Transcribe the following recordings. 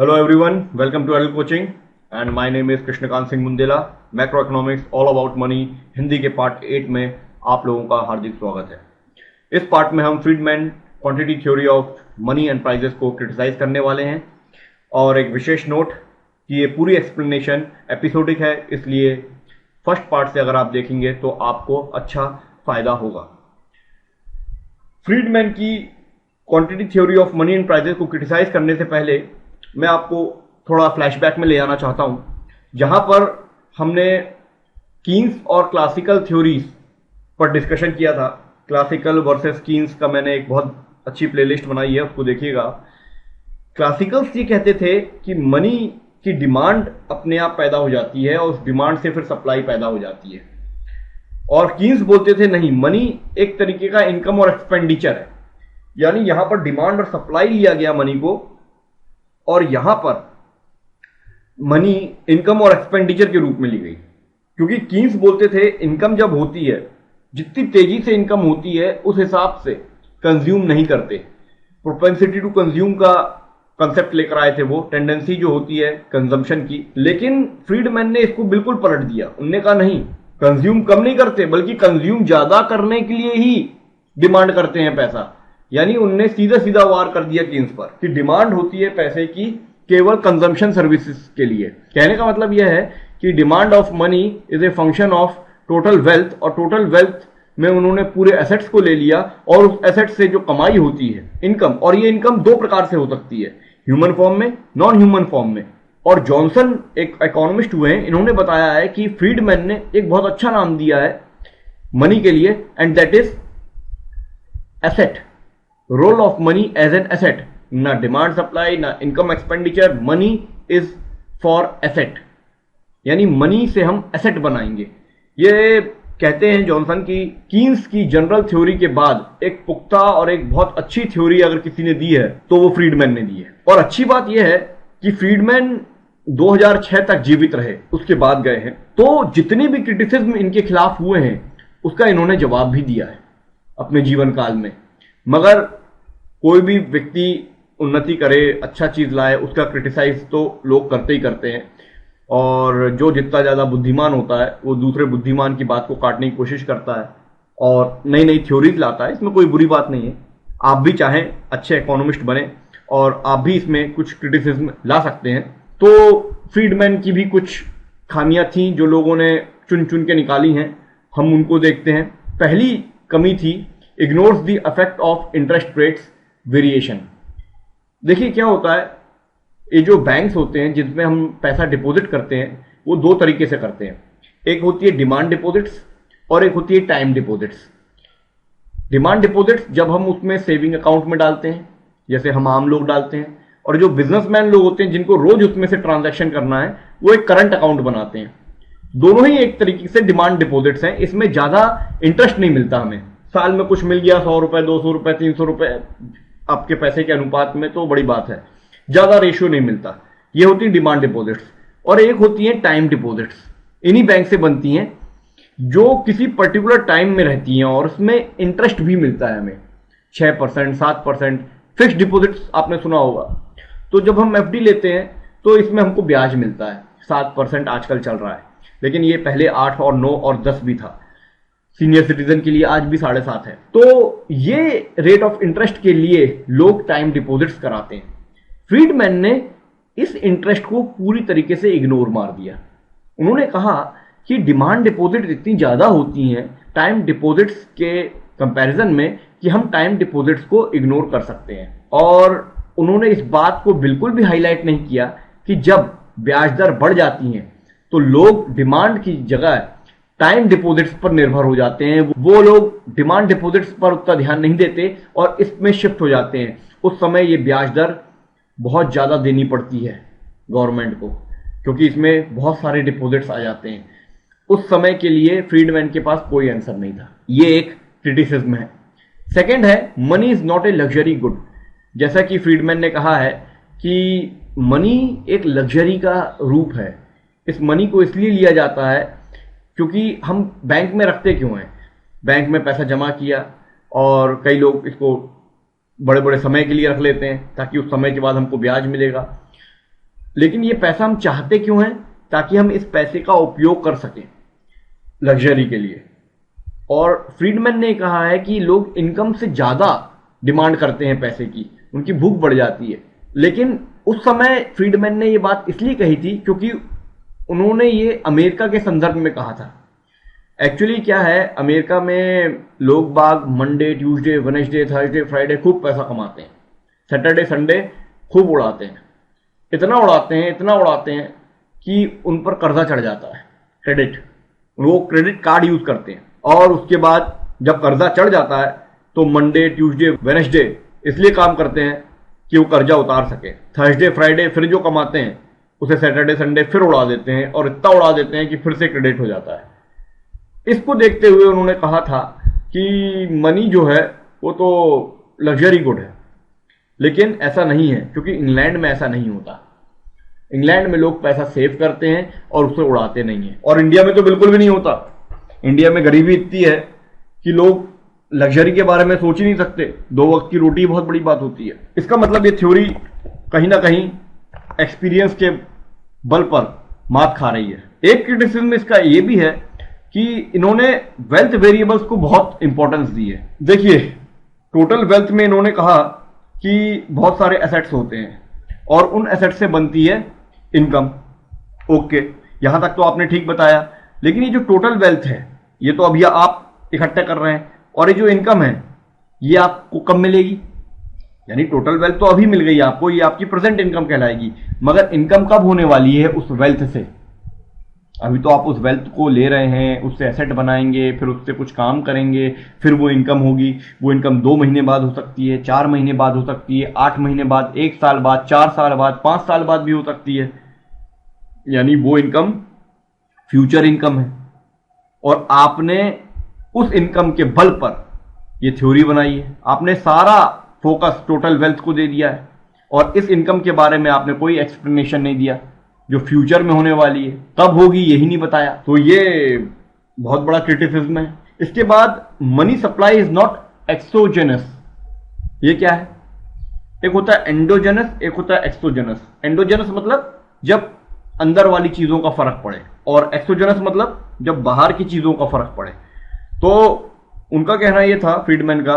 Hello everyone, welcome to Adult Coaching and my name is Krishnakant Singh Mundela. Macro economics all about money Hindi के part 8 में आप लोगों का हार्दिक स्वागत है। इस पार्ट में हम Friedman quantity theory of money and prices को क्रिटिसाइज करने वाले हैं और एक विशेष नोट कि ये पूरी एक्सप्लेनेशन एपिसोडिक है, इसलिए फर्स्ट पार्ट से अगर आप देखेंगे तो आपको अच्छा फायदा होगा। फ्रीडमैन की quantity theory of money and prices को क्रिटिसाइज करने से पहले मैं आपको थोड़ा फ्लैशबैक में ले जाना चाहता हूं, जहां पर हमने कीन्स और क्लासिकल थ्योरीज पर डिस्कशन किया था। क्लासिकल वर्सेस कीन्स का मैंने एक बहुत अच्छी प्लेलिस्ट बनाई है, उसको देखिएगा। क्लासिकल्स ये कहते थे कि मनी की डिमांड अपने आप पैदा हो जाती है और उस डिमांड से फिर सप्लाई पैदा हो जाती है, और कीन्स बोलते थे नहीं, मनी एक तरीके का इनकम और एक्सपेंडिचर है। यानी यहां पर डिमांड और सप्लाई लिया गया मनी को, और यहां पर मनी इनकम और एक्सपेंडिचर के रूप में ली गई। क्योंकि कीन्स बोलते थे इनकम जब होती है, जितनी तेजी से इनकम होती है उस हिसाब से कंज्यूम नहीं करते। प्रोपेंसिटी टू कंज्यूम का कंसेप्ट लेकर आए थे, वो टेंडेंसी जो होती है कंजम्पशन की। लेकिन फ्रीडमैन ने इसको बिल्कुल पलट दिया। उनने कहा नहीं, कंज्यूम कम नहीं करते बल्कि कंज्यूम ज्यादा करने के लिए ही डिमांड करते हैं पैसा। यानी उनने सीधा सीधा वार कर दिया कीन्स पर कि डिमांड होती है पैसे की केवल कंजम्पशन सर्विसेज के लिए। कहने का मतलब यह है कि demand of money is a function of total wealth, और टोटल वेल्थ में उन्होंने पूरे एसेट्स को ले लिया और उस एसेट्स से जो कमाई होती है इनकम, और ये इनकम दो प्रकार से हो सकती है, ह्यूमन फॉर्म में, नॉन ह्यूमन फॉर्म में। और जॉनसन एक इकोनॉमिस्ट हुए हैं, इन्होंने बताया है कि फ्रीडमैन ने एक बहुत अच्छा नाम दिया है मनी के लिए, and that is asset. Role of money as an asset, ना डिमांड सप्लाई ना income expenditure, money is for asset. यानी मनी से हम एसेट बनाएंगे। ये कहते हैं जॉनसन की कीन्स की जनरल थ्योरी के बाद एक पुख्ता और एक बहुत अच्छी थ्योरी अगर किसी ने दी है तो वो फ्रीडमैन ने दी है। और अच्छी बात यह है कि फ्रीडमैन 2006 तक जीवित रहे, उसके बाद गए हैं। तो जितने भी क्रिटिसिज्म इनके खिलाफ हुए हैं उसका इन्होंने जवाब भी दिया है अपने जीवन काल में। मगर कोई भी व्यक्ति उन्नति करे, अच्छा चीज लाए, उसका क्रिटिसाइज तो लोग करते ही करते हैं। और जो जितना ज्यादा बुद्धिमान होता है वो दूसरे बुद्धिमान की बात को काटने की कोशिश करता है और नई नई थ्योरीज लाता है। इसमें कोई बुरी बात नहीं है। आप भी चाहें अच्छे इकोनॉमिस्ट बने और आप भी इसमें कुछ क्रिटिसिज्म ला सकते हैं। तो फ्रीडमैन की भी कुछ खामियां थी जो लोगों ने चुन चुन के निकाली हैं, हम उनको देखते हैं। पहली कमी थी ignores the effect of interest rates variation. देखिए क्या होता है, ये जो बैंक्स होते हैं जिसमें हम पैसा डिपॉजिट करते हैं वो दो तरीके से करते हैं। एक होती है डिमांड डिपॉजिट्स और एक होती है टाइम डिपॉजिट्स। डिमांड डिपॉजिट्स जब हम उसमें सेविंग अकाउंट में डालते हैं, जैसे हम आम लोग डालते हैं, और जो बिजनेसमैन लोग होते हैं जिनको रोज उसमें से ट्रांजैक्शन करना है वो एक करंट अकाउंट बनाते हैं। दोनों ही एक तरीके से डिमांड डिपॉजिट्स हैं। इसमें ज्यादा इंटरेस्ट नहीं मिलता हमें, साल में कुछ मिल गया 100 रुपए, 200 रुपए, 300 रुपए आपके पैसे के अनुपात में, तो बड़ी बात है, ज्यादा रेशियो नहीं मिलता। ये होती है डिमांड डिपॉजिट्स। और एक होती है टाइम डिपॉजिट्स, इन्हीं बैंक से बनती हैं जो किसी पर्टिकुलर टाइम में रहती हैं और उसमें इंटरेस्ट भी मिलता है हमें 6%, 7%। फिक्स्ड डिपॉजिट्स आपने सुना होगा। तो जब हम एफडी लेते हैं तो इसमें हमको ब्याज मिलता है, 7% आजकल चल रहा है, लेकिन ये पहले 8 और 9 और 10 भी था। सीनियर सिटीजन के लिए आज भी 7.5 है। तो ये रेट ऑफ इंटरेस्ट के लिए लोग टाइम डिपॉजिट्स कराते हैं। फ्रीडमैन ने इस इंटरेस्ट को पूरी तरीके से इग्नोर मार दिया। उन्होंने कहा कि डिमांड डिपॉजिट इतनी ज्यादा होती हैं टाइम डिपॉजिट्स के कंपैरिजन में कि हम टाइम डिपॉजिट्स को इग्नोर कर सकते हैं। और उन्होंने इस बात को बिल्कुल भी हाईलाइट नहीं किया कि जब ब्याज दर बढ़ जाती हैं तो लोग डिमांड की जगह टाइम डिपॉजिट्स पर निर्भर हो जाते हैं। वो लोग डिमांड डिपॉजिट्स पर उतना ध्यान नहीं देते और इसमें शिफ्ट हो जाते हैं। उस समय ये ब्याज दर बहुत ज्यादा देनी पड़ती है गवर्नमेंट को, क्योंकि इसमें बहुत सारे डिपॉजिट्स आ जाते हैं। उस समय के लिए फ्रीडमैन के पास कोई आंसर नहीं था। ये एक क्रिटिसिज्म है। सेकंड है money is not a luxury good. जैसा कि फ्रीडमैन ने कहा है कि मनी एक लग्जरी का रूप है। इस मनी को इसलिए लिया जाता है क्योंकि हम बैंक में रखते क्यों हैं, बैंक में पैसा जमा किया और कई लोग इसको बड़े बड़े समय के लिए रख लेते हैं ताकि उस समय के बाद हमको ब्याज मिलेगा। लेकिन ये पैसा हम चाहते क्यों हैं? ताकि हम इस पैसे का उपयोग कर सकें लग्जरी के लिए। और फ्रीडमैन ने कहा है कि लोग इनकम से ज्यादा डिमांड करते हैं पैसे की, उनकी भूख बढ़ जाती है। लेकिन उस समय फ्रीडमैन ने ये बात इसलिए कही थी क्योंकि उन्होंने ये अमेरिका के संदर्भ में कहा था। एक्चुअली क्या है, अमेरिका में लोग बाग Monday, Tuesday, Wednesday, Thursday, Friday खूब पैसा कमाते हैं, सैटरडे संडे खूब उड़ाते हैं, इतना उड़ाते हैं कि उन पर कर्जा चढ़ जाता है, क्रेडिट, वो क्रेडिट कार्ड यूज करते हैं। और उसके बाद जब कर्जा चढ़ जाता है तो मंडे, ट्यूसडे, वेडनेसडे इसलिए काम करते हैं कि वो कर्जा उतार सके। थर्सडे फ्राइडे फिर जो कमाते हैं उसे सैटरडे संडे फिर उड़ा देते हैं, और इतना उड़ा देते हैं कि फिर से क्रेडिट हो जाता है। इसको देखते हुए उन्होंने कहा था कि मनी जो है वो तो लग्जरी गुड है, लेकिन ऐसा नहीं है, क्योंकि इंग्लैंड में ऐसा नहीं होता। इंग्लैंड में लोग पैसा सेव करते हैं और उसे उड़ाते नहीं है, और इंडिया में तो बिल्कुल भी नहीं होता। इंडिया में गरीबी इतनी है कि लोग लग्जरी के बारे में सोच ही नहीं सकते, 2 वक्त की रोटी बहुत बड़ी बात होती है। इसका मतलब ये थ्योरी कहीं ना कहीं एक्सपीरियंस के बल पर मात खा रही है। एक क्रिटिसिज्म इसका ये भी है कि इन्होंने वेल्थ वेरिएबल्स को बहुत इंपॉर्टेंस दी है। देखिए, टोटल वेल्थ में इन्होंने कहा कि बहुत सारे एसेट्स होते हैं और उन एसेट से बनती है इनकम। ओके, यहां तक तो आपने ठीक बताया। लेकिन ये जो टोटल वेल्थ है ये तो अभी आप इकट्ठा कर रहे हैं, और ये जो इनकम है ये आपको कब मिलेगी? यानी टोटल वेल्थ तो अभी मिल गई आपको, ये आपकी प्रेजेंट इनकम कहलाएगी, मगर इनकम कब होने वाली है उस वेल्थ से? अभी तो आप उस वेल्थ को ले रहे हैं, उससे एसेट बनाएंगे, फिर उससे कुछ काम करेंगे, फिर वो इनकम होगी। वो इनकम 2 महीने बाद हो सकती है, 4 महीने बाद हो सकती है, 8 महीने बाद, 1 साल बाद, 4 साल बाद, 5 साल बाद भी हो सकती है। यानी वो इनकम फ्यूचर इनकम है, और आपने उस इनकम के बल पर ये थ्योरी बनाई है। आपने सारा फोकस टोटल वेल्थ को दे दिया है, और इस इनकम के बारे में आपने कोई एक्सप्लेनेशन नहीं दिया जो फ्यूचर में होने वाली है, कब होगी यही नहीं बताया। तो ये बहुत बड़ा क्रिटिसिज्म है। इसके बाद money supply is not exogenous. ये क्या है? एक होता है एंडोजेनस, एक होता है एक्सोजेनस। एंडोजेनस मतलब जब अंदर वाली चीजों का फर्क पड़े, और एक्सोजेनस मतलब जब बाहर की चीजों का फर्क पड़े। तो उनका कहना यह था, फ्रीडमैन का,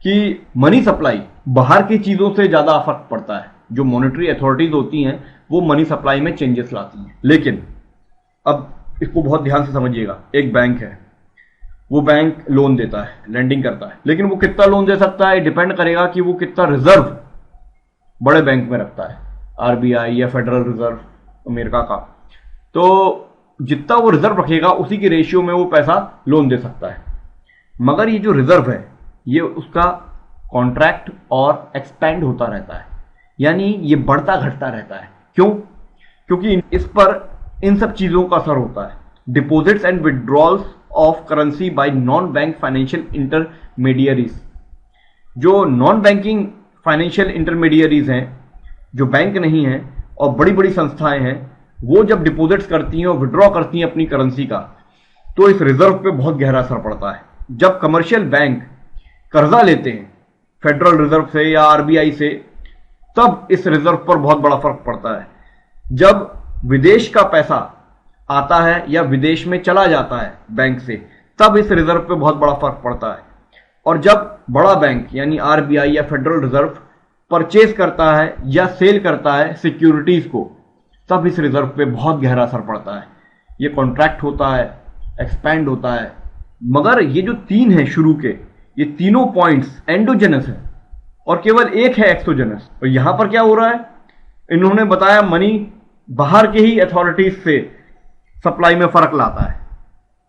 कि मनी सप्लाई बाहर की चीजों से ज्यादा फर्क पड़ता है। जो मॉनेटरी अथॉरिटीज होती हैं वो मनी सप्लाई में चेंजेस लाती हैं। लेकिन अब इसको बहुत ध्यान से समझिएगा। एक बैंक है, वो बैंक लोन देता है, लेंडिंग करता है, लेकिन वो कितना लोन दे सकता है डिपेंड करेगा कि वो कितना रिजर्व बड़े बैंक में रखता है, आरबीआई या फेडरल रिजर्व अमेरिका का। तो जितना वो रिजर्व रखेगा उसी के रेशियो में वो पैसा लोन दे सकता है। मगर ये जो रिजर्व है ये उसका कॉन्ट्रैक्ट और एक्सपेंड होता रहता है, यानी ये बढ़ता घटता रहता है। क्यों? क्योंकि इस पर इन सब चीजों का असर होता है। Deposits and withdrawals of currency bye non bank financial intermediaries. जो नॉन बैंकिंग फाइनेंशियल इंटरमीडियरीज हैं, जो बैंक नहीं हैं और बड़ी बड़ी संस्थाएं हैं, वो जब डिपॉजिट्स करती हैं और विड्रॉ करती हैं अपनी करेंसी का, तो इस रिजर्व पे बहुत गहरा असर पड़ता है। जब कमर्शियल बैंक कर्जा लेते हैं फेडरल रिजर्व से या आरबीआई से, तब इस रिजर्व पर बहुत बड़ा फर्क पड़ता है। जब विदेश का पैसा आता है या विदेश में चला जाता है बैंक से, तब इस रिजर्व पे बहुत बड़ा फर्क पड़ता है। और जब बड़ा बैंक यानी आरबीआई या फेडरल रिजर्व परचेज करता है या सेल करता है सिक्योरिटीज को, तब इस रिजर्व पे बहुत गहरा असर पड़ता है। ये कॉन्ट्रैक्ट होता है, एक्सपैंड होता है। मगर ये जो 3 हैं शुरू के, ये तीनों पॉइंट्स एंडोजेनस है और केवल एक है एक्सोजेनस। और यहां पर क्या हो रहा है? इन्होंने बताया मनी बाहर के ही अथॉरिटीज से सप्लाई में फर्क लाता है,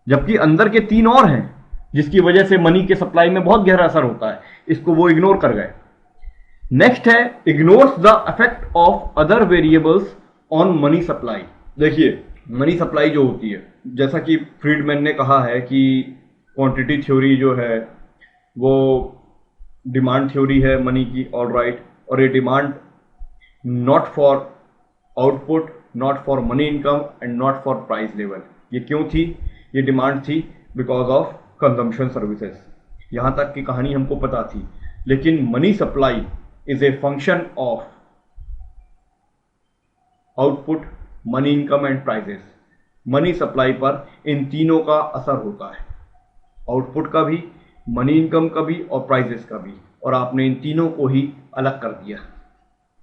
जबकि अंदर के 3 और हैं जिसकी वजह से मनी के सप्लाई में बहुत गहरा असर होता है। इसको वो इग्नोर कर गए। नेक्स्ट है ignores the effect of other variables on money supply. देखिए, मनी सप्लाई जो होती है, जैसा कि फ्रीडमैन ने कहा है कि क्वांटिटी थ्योरी जो है वो डिमांड थ्योरी है मनी की, ऑल राइट। और ये demand not for output, not for money income and not for price level. ये क्यों थी? ये डिमांड थी बिकॉज ऑफ कंजम्पशन सर्विसेज। यहां तक की कहानी हमको पता थी। लेकिन money supply is a function of output, money income and prices. Money supply पर इन तीनों का असर होता है, आउटपुट का भी, मनी इनकम का भी और प्राइजेस का भी, और आपने इन तीनों को ही अलग कर दिया।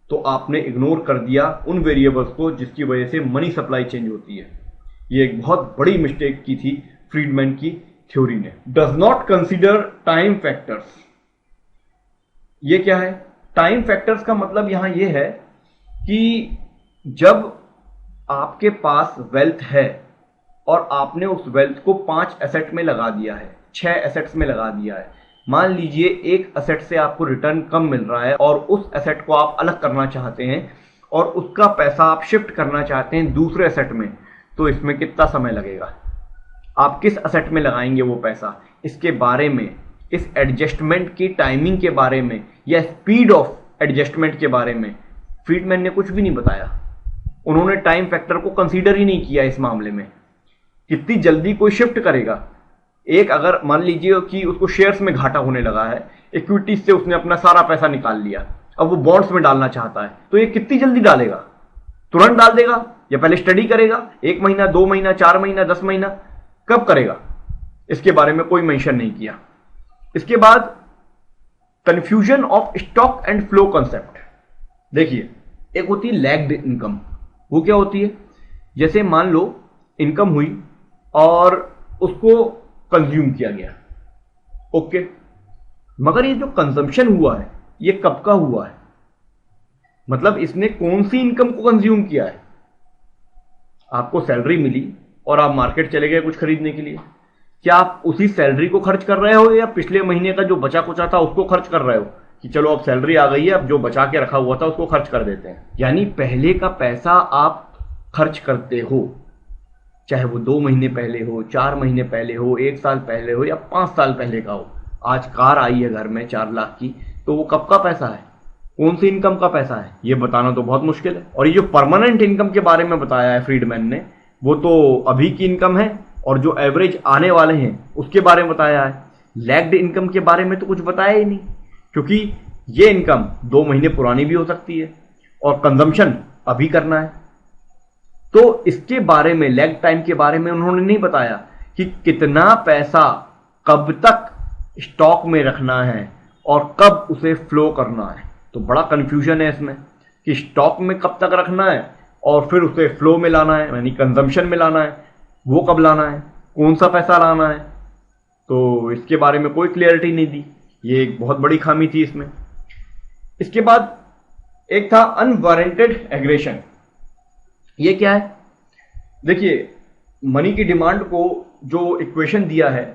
तो आपने इग्नोर कर दिया उन वेरिएबल्स को जिसकी वजह से मनी सप्लाई चेंज होती है। ये एक बहुत बड़ी मिस्टेक की थी फ्रीडमैन की थ्योरी ने। Does not consider time factors. ये क्या है? टाइम फैक्टर्स का मतलब यहां यह है कि जब आपके पास वेल्थ है और आपने उस वेल्थ को 5 एसेट में लगा दिया है, 6 एसेट्स में लगा दिया है, मान लीजिए एक एसेट से आपको रिटर्न कम मिल रहा है और उस एसेट को आप अलग करना चाहते हैं और उसका पैसा आप शिफ्ट करना चाहते हैं दूसरे एसेट में, तो इसमें कितना समय लगेगा? आप किस एसेट में लगाएंगे वो पैसा, इसके बारे में, इस एडजस्टमेंट की टाइमिंग के बारे में या स्पीड ऑफ एडजस्टमेंट के बारे में फ्रीडमैन ने कुछ भी नहीं बताया। उन्होंने टाइम फैक्टर को कंसीडर ही नहीं किया इस मामले में। कितनी जल्दी कोई शिफ्ट करेगा? एक अगर मान लीजिए कि उसको शेयर्स में घाटा होने लगा है, इक्विटीज से उसने अपना सारा पैसा निकाल लिया, अब वो बॉन्ड्स में डालना चाहता है, तो ये कितनी जल्दी डालेगा? तुरंत डाल देगा या पहले स्टडी करेगा? 1 महीना, 2 महीना, 4 महीना, 10 महीना, कब करेगा? इसके बारे में कोई मेंशन नहीं किया। इसके बाद confusion of stock and flow concept. देखिए, एक होती है लैग्ड इनकम। वो क्या होती है? जैसे मान लो इनकम हुई और उसको कंज्यूम किया गया, ओके, मगर ये जो कंजम्पशन हुआ है ये कब का हुआ है? मतलब इसने कौन सी इनकम को कंज्यूम किया है? आपको सैलरी मिली और आप मार्केट चले गए कुछ खरीदने के लिए, क्या आप उसी सैलरी को खर्च कर रहे हो या पिछले महीने का जो बचा कुचा था उसको खर्च कर रहे हो कि चलो अब सैलरी आ गई है, अब जो बचा के रखा हुआ था उसको खर्च कर देते हैं? यानी पहले का पैसा आप खर्च करते हो, चाहे वो 2 महीने पहले हो, 4 महीने पहले हो, 1 साल पहले हो या 5 साल पहले का हो। आज कार आई है घर में 4 लाख की, तो वो कब का पैसा है? कौन सी इनकम का पैसा है? ये बताना तो बहुत मुश्किल है। और ये जो परमानेंट इनकम के बारे में बताया है फ्रीडमैन ने, वो तो अभी की इनकम है, और जो एवरेज आने वाले हैं उसके बारे में बताया है। लैग्ड इनकम के बारे में तो कुछ बताया ही नहीं, क्योंकि ये इनकम 2 महीने पुरानी भी हो सकती है और कंजम्पशन अभी करना है। तो इसके बारे में, लैग टाइम के बारे में उन्होंने नहीं बताया कि कितना पैसा कब तक स्टॉक में रखना है और कब उसे फ्लो करना है। तो बड़ा कंफ्यूजन है इसमें कि स्टॉक में कब तक रखना है और फिर उसे फ्लो में लाना है, यानी कंजम्पशन में लाना है, वो कब लाना है, कौन सा पैसा लाना है। तो इसके बारे में कोई क्लियरिटी नहीं दी। ये एक बहुत बड़ी खामी थी इसमें। इसके बाद एक था अनवारंटेड एग्रेशन। ये क्या है? देखिए, मनी की डिमांड को जो इक्वेशन दिया है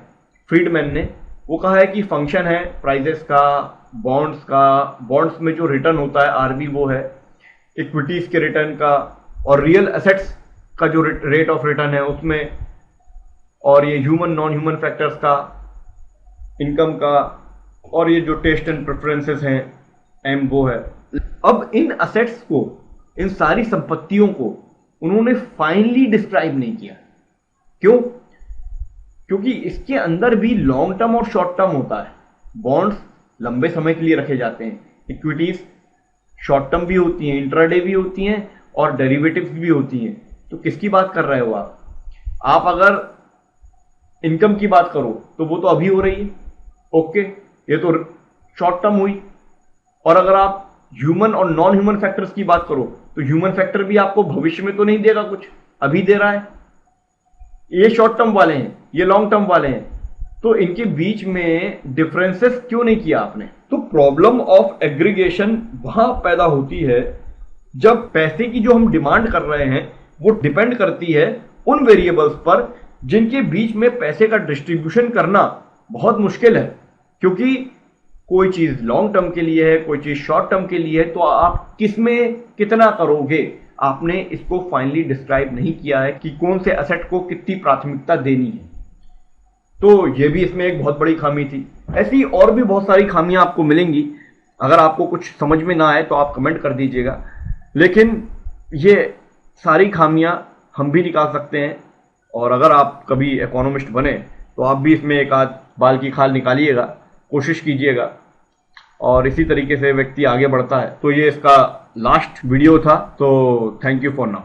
फ्रीडमैन ने, वो कहा है कि फंक्शन है प्राइजेस का, बॉन्ड्स का, बॉन्ड्स में जो रिटर्न होता है आरबी वो है, इक्विटीज के रिटर्न का, और रियल एसेट्स का जो रेट ऑफ रिटर्न है उसमें, और ये ह्यूमन नॉन ह्यूमन फैक्टर्स का, इनकम का, और ये जो टेस्ट एंड प्रेफरेंसेस हैं एम वो है। अब इन असेट्स को, इन सारी संपत्तियों को उन्होंने फाइनली डिस्क्राइब नहीं किया। क्यों? क्योंकि इसके अंदर भी लॉन्ग टर्म और शॉर्ट टर्म होता है। बॉन्ड्स लंबे समय के लिए रखे जाते हैं, इक्विटीज शॉर्ट टर्म भी होती हैं, इंट्राडे भी होती हैं और डेरिवेटिव्स भी होती हैं। तो किसकी बात कर रहे हो आप? आप अगर इनकम की बात करो तो वो तो अभी हो रही है, ओके, ये तो शॉर्ट टर्म हुई। और अगर आप ह्यूमन और नॉन ह्यूमन फैक्टर्स की बात करो तो ह्यूमन फैक्टर भी आपको भविष्य में तो नहीं देगा, कुछ अभी दे रहा है। ये शॉर्ट टर्म वाले हैं, ये लॉन्ग टर्म वाले हैं, तो इनके बीच में डिफरेंसेस क्यों नहीं किया आपने? तो प्रॉब्लम ऑफ एग्रीगेशन वहां पैदा होती है जब पैसे की जो हम डिमांड कर रहे हैं वो डिपेंड करती है उन वेरिएबल्स पर जिनके बीच में पैसे का डिस्ट्रीब्यूशन करना बहुत मुश्किल है। क्योंकि कोई चीज लॉन्ग टर्म के लिए है, कोई चीज शॉर्ट टर्म के लिए है, तो आप किसमें कितना करोगे? आपने इसको फाइनली डिस्क्राइब नहीं किया है कि कौन से एसेट को कितनी प्राथमिकता देनी है। तो ये भी इसमें एक बहुत बड़ी खामी थी। ऐसी और भी बहुत सारी खामियां आपको मिलेंगी। अगर आपको कुछ समझ में ना आए तो आप कमेंट कर दीजिएगा, लेकिन ये सारी खामियां हम भी निकाल सकते हैं। और अगर आप कभी इकोनॉमिस्ट बने तो आप भी इसमें एक आध बाल की खाल निकालिएगा, कोशिश कीजिएगा, और इसी तरीके से व्यक्ति आगे बढ़ता है तो ये इसका लास्ट वीडियो था, तो थैंक यू फॉर नाउ।